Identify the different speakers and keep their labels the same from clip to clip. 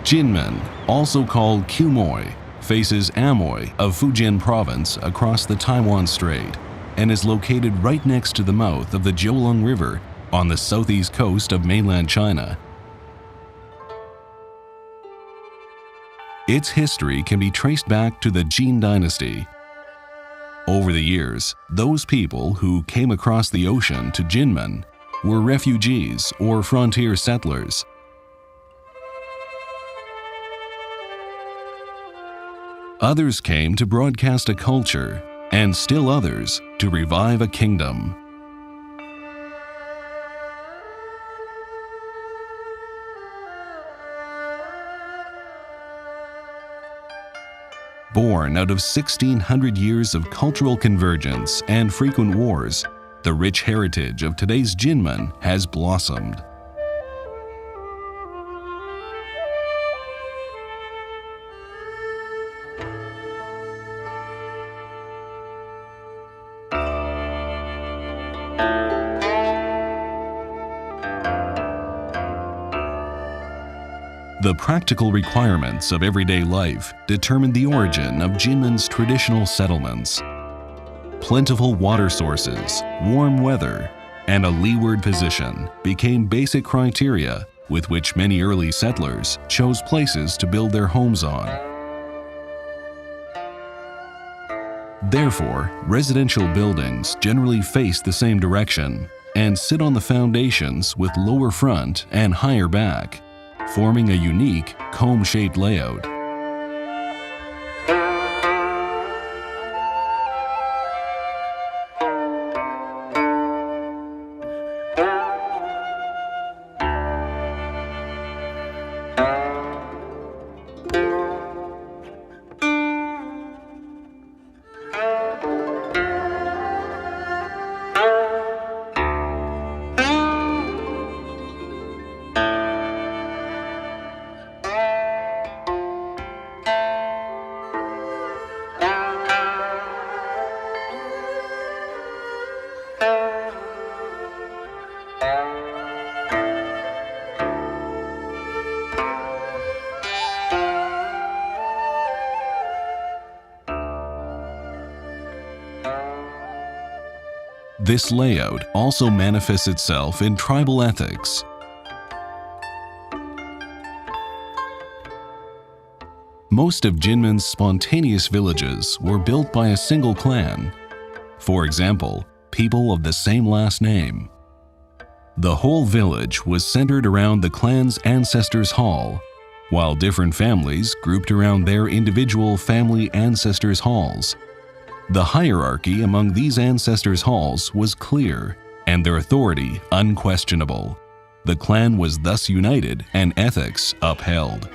Speaker 1: Kinmen, also called Quemoy, faces Amoy of Fujian province across the Taiwan Strait and is located right next to the mouth of the Jiulong River on the southeast coast of mainland China. Its history can be traced back to the Jin dynasty. Over the years, those people who came across the ocean to Kinmen were refugees or frontier settlers. Others came to broadcast a culture, and still others to revive a kingdom. Born out of 1,600 years of cultural convergence and frequent wars, the rich heritage of today's Kinmen has blossomed. The practical requirements of everyday life determined the origin of Kinmen's traditional settlements. Plentiful water sources, warm weather, and a leeward position became basic criteria with which many early settlers chose places to build their homes on. Therefore, residential buildings generally face the same direction and sit on the foundations with lower front and higher back, forming a unique comb-shaped layout. This layout also manifests itself in tribal ethics. Most of Kinmen's spontaneous villages were built by a single clan. For example, people of the same last name. The whole village was centered around the clan's ancestors' hall, while different families grouped around their individual family ancestors' halls. The hierarchy among these ancestors' halls was clear, and their authority unquestionable. The clan was thus united and ethics upheld.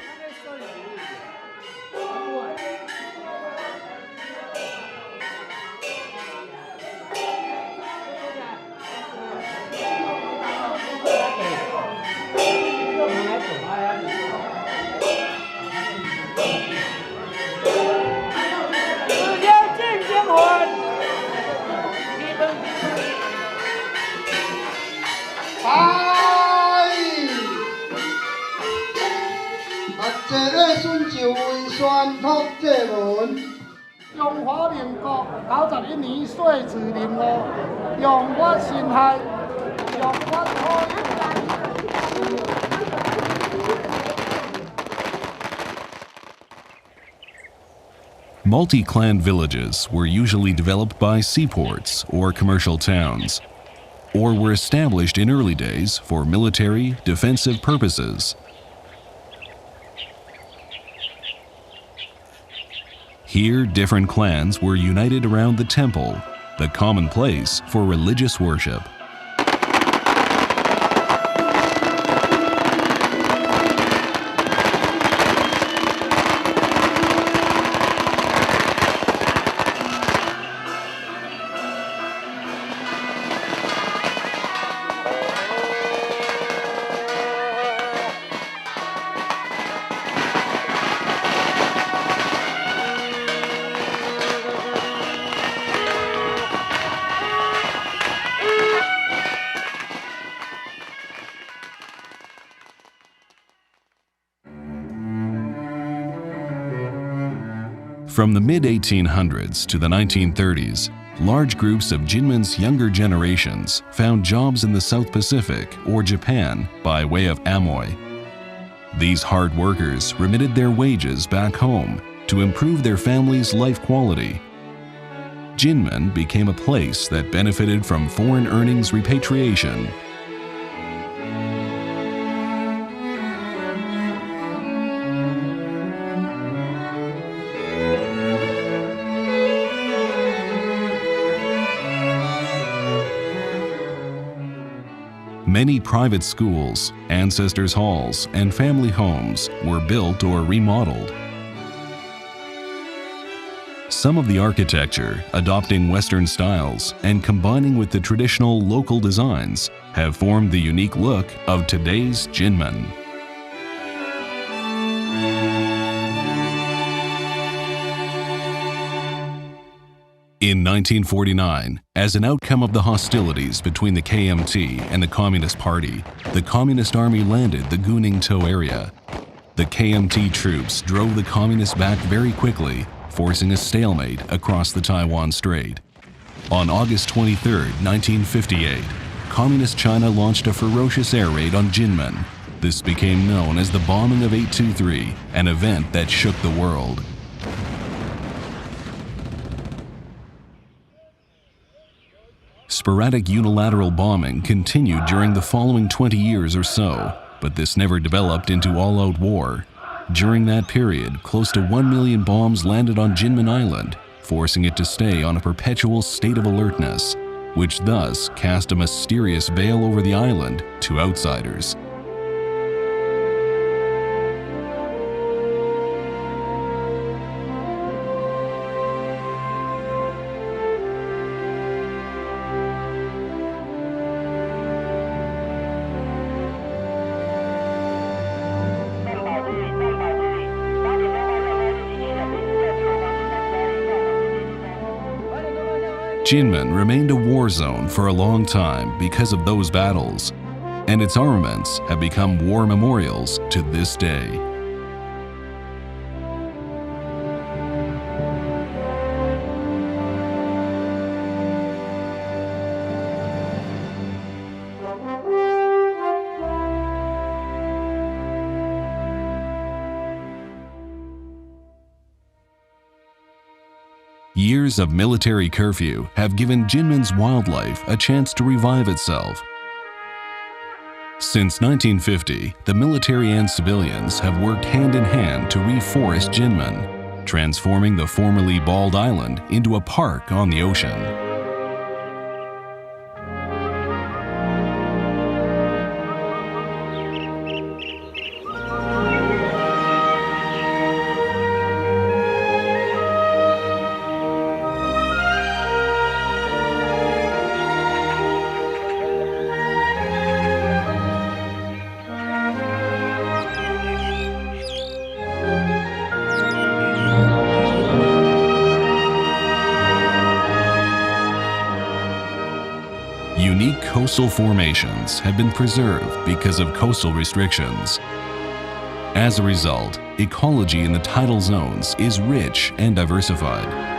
Speaker 1: Multi-clan villages were usually developed by seaports or commercial towns, or were established in early days for military, defensive purposes. Here, different clans were united around the temple, the common place for religious worship. From the mid-1800s to the 1930s, large groups of Kinmen's younger generations found jobs in the South Pacific or Japan by way of Amoy. These hard workers remitted their wages back home to improve their family's life quality. Kinmen became a place that benefited from foreign earnings repatriation. Many private schools, ancestors' halls, and family homes were built or remodeled. Some of the architecture, adopting Western styles and combining with the traditional local designs, have formed the unique look of today's Kinmen. In 1949, as an outcome of the hostilities between the KMT and the Communist Party, the Communist Army landed the Guningtou area. The KMT troops drove the Communists back very quickly, forcing a stalemate across the Taiwan Strait. On August 23, 1958, Communist China launched a ferocious air raid on Kinmen. This became known as the Bombing of 823, an event that shook the world. Sporadic unilateral bombing continued during the following 20 years or so, but this never developed into all-out war. During that period, close to 1 million bombs landed on Kinmen Island, forcing it to stay on a perpetual state of alertness, which thus cast a mysterious veil over the island to outsiders. Kinmen remained a war zone for a long time because of those battles, and its armaments have become war memorials to this day. Years of military curfew have given Kinmen's wildlife a chance to revive itself. Since 1950, the military and civilians have worked hand in hand to reforest Kinmen, transforming the formerly bald island into a park on the ocean. Unique coastal formations have been preserved because of coastal restrictions. As a result, ecology in the tidal zones is rich and diversified.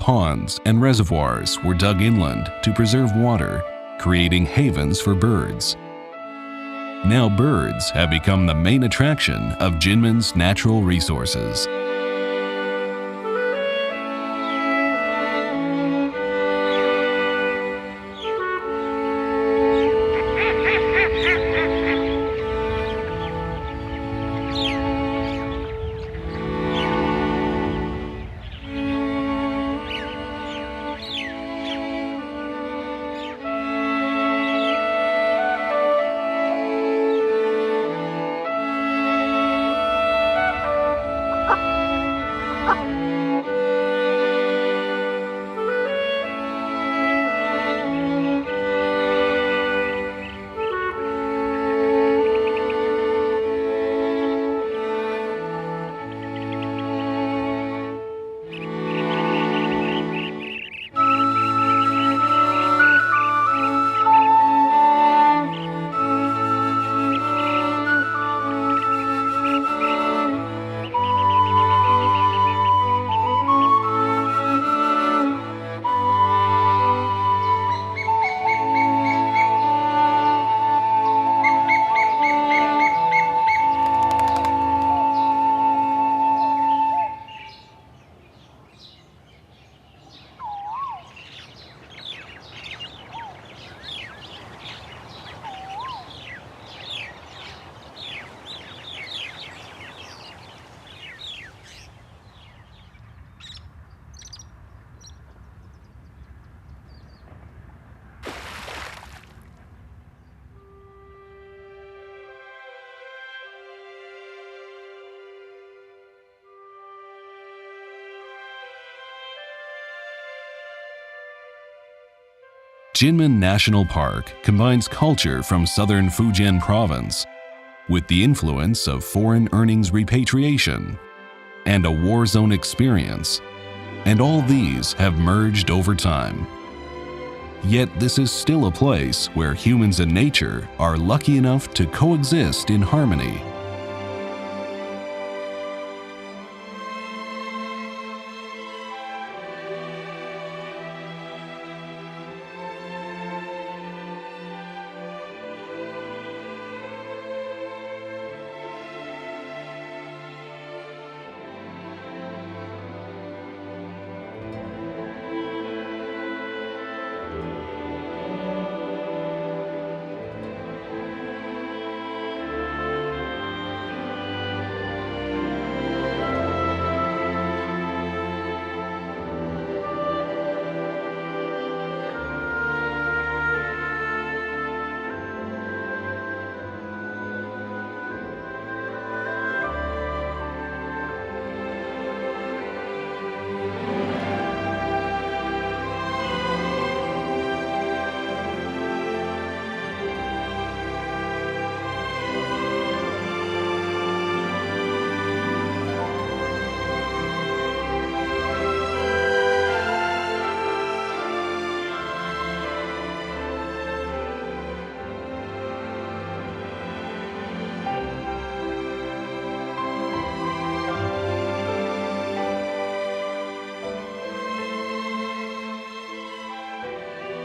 Speaker 1: ponds and reservoirs were dug inland to preserve water, creating havens for birds. Now birds have become the main attraction of Kinmen's natural resources. Kinmen National Park combines culture from southern Fujian province with the influence of foreign earnings repatriation and a war zone experience, and all these have merged over time. Yet this is still a place where humans and nature are lucky enough to coexist in harmony.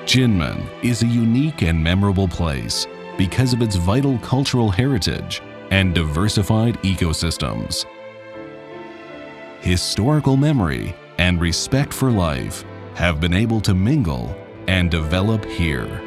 Speaker 1: Kinmen is a unique and memorable place because of its vital cultural heritage and diversified ecosystems. Historical memory and respect for life have been able to mingle and develop here.